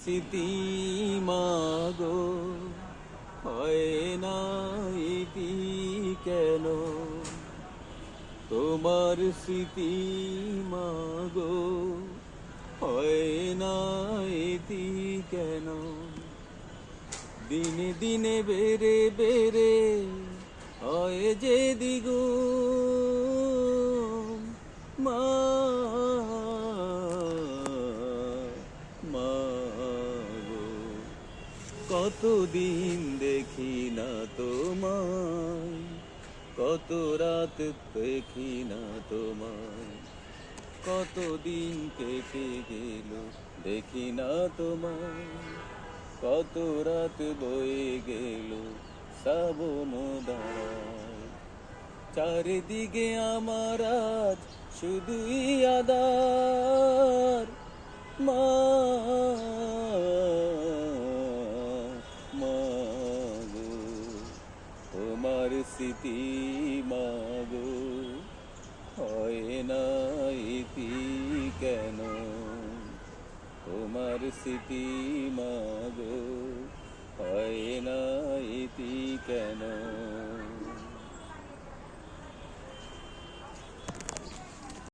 স্মৃতি মাগো হয় না ইতি কেন, তোমার স্মৃতি মাগো হয় না ইতি কেন, দিনে দিনে বেড়ে বেড়ে হয় যে দ্বিগুণ মা, মাগো কতদিন দেখি না তোমায়, কত রাত দেখি না তোমায়, কতদিন কেটে গেল দেখি না তোমায়, কত রাত বয়ে গেল শ্রাবণ ধারায়, চারিদিকে আমার আজ শুধুই আধার মা, মাগো তোমার স্মৃতি মাগো হয় না ইতি কেন, তোমার স্মৃতি মাগো হয় না ইতি কেন।